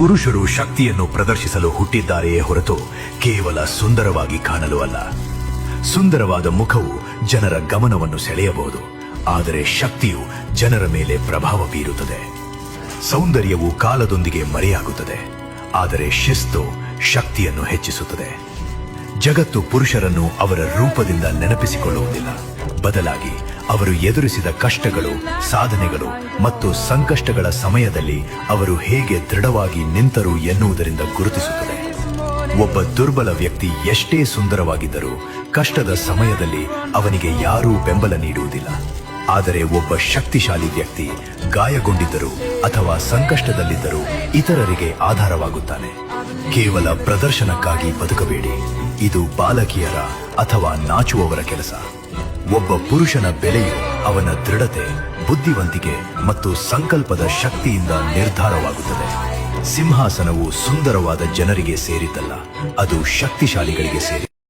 ಪುರುಷರು ಶಕ್ತಿಯನ್ನು ಪ್ರದರ್ಶಿಸಲು ಹುಟ್ಟಿದ್ದಾರೆಯೇ ಹೊರತು ಕೇವಲ ಸುಂದರವಾಗಿ ಕಾಣಲು ಅಲ್ಲ. ಸುಂದರವಾದ ಮುಖವು ಜನರ ಗಮನವನ್ನು ಸೆಳೆಯಬಹುದು, ಆದರೆ ಶಕ್ತಿಯು ಜನರ ಮೇಲೆ ಪ್ರಭಾವ ಬೀರುತ್ತದೆ. ಸೌಂದರ್ಯವು ಕಾಲದೊಂದಿಗೆ ಮರೆಯಾಗುತ್ತದೆ, ಆದರೆ ಶಿಸ್ತು ಶಕ್ತಿಯನ್ನು ಹೆಚ್ಚಿಸುತ್ತದೆ. ಜಗತ್ತು ಪುರುಷರನ್ನು ಅವರ ರೂಪದಿಂದ ನೆನಪಿಸಿಕೊಳ್ಳುವುದಿಲ್ಲ, ಬದಲಾಗಿ ಅವರು ಎದುರಿಸಿದ ಕಷ್ಟಗಳು, ಸಾಧನೆಗಳು ಮತ್ತು ಸಂಕಷ್ಟಗಳ ಸಮಯದಲ್ಲಿ ಅವರು ಹೇಗೆ ದೃಢವಾಗಿ ನಿಂತರು ಎನ್ನುವುದರಿಂದ ಗುರುತಿಸುತ್ತದೆ. ಒಬ್ಬ ದುರ್ಬಲ ವ್ಯಕ್ತಿ ಎಷ್ಟೇ ಸುಂದರವಾಗಿದ್ದರೂ ಕಷ್ಟದ ಸಮಯದಲ್ಲಿ ಅವನಿಗೆ ಯಾರೂ ಬೆಂಬಲ ನೀಡುವುದಿಲ್ಲ. ಆದರೆ ಒಬ್ಬ ಶಕ್ತಿಶಾಲಿ ವ್ಯಕ್ತಿ ಗಾಯಗೊಂಡಿದ್ದರೂ ಅಥವಾ ಸಂಕಷ್ಟದಲ್ಲಿದ್ದರೂ ಇತರರಿಗೆ ಆಧಾರವಾಗುತ್ತಾನೆ. ಕೇವಲ ಪ್ರದರ್ಶನಕ್ಕಾಗಿ ಬದುಕಬೇಡಿ, ಇದು ಬಾಲಕಿಯರ ಅಥವಾ ನಾಚುವವರ ಕೆಲಸ. ಒಬ್ಬ ಪುರುಷನ ಬೆಲೆಯು ಅವನ ದೃಢತೆ, ಬುದ್ಧಿವಂತಿಕೆ ಮತ್ತು ಸಂಕಲ್ಪದ ಶಕ್ತಿಯಿಂದ ನಿರ್ಧಾರವಾಗುತ್ತದೆ. ಸಿಂಹಾಸನವು ಸುಂದರವಾದ ಜನರಿಗೆ ಸೇರಿದ್ದಲ್ಲ, ಅದು ಶಕ್ತಿಶಾಲಿಗಳಿಗೆ ಸೇರಿದೆ.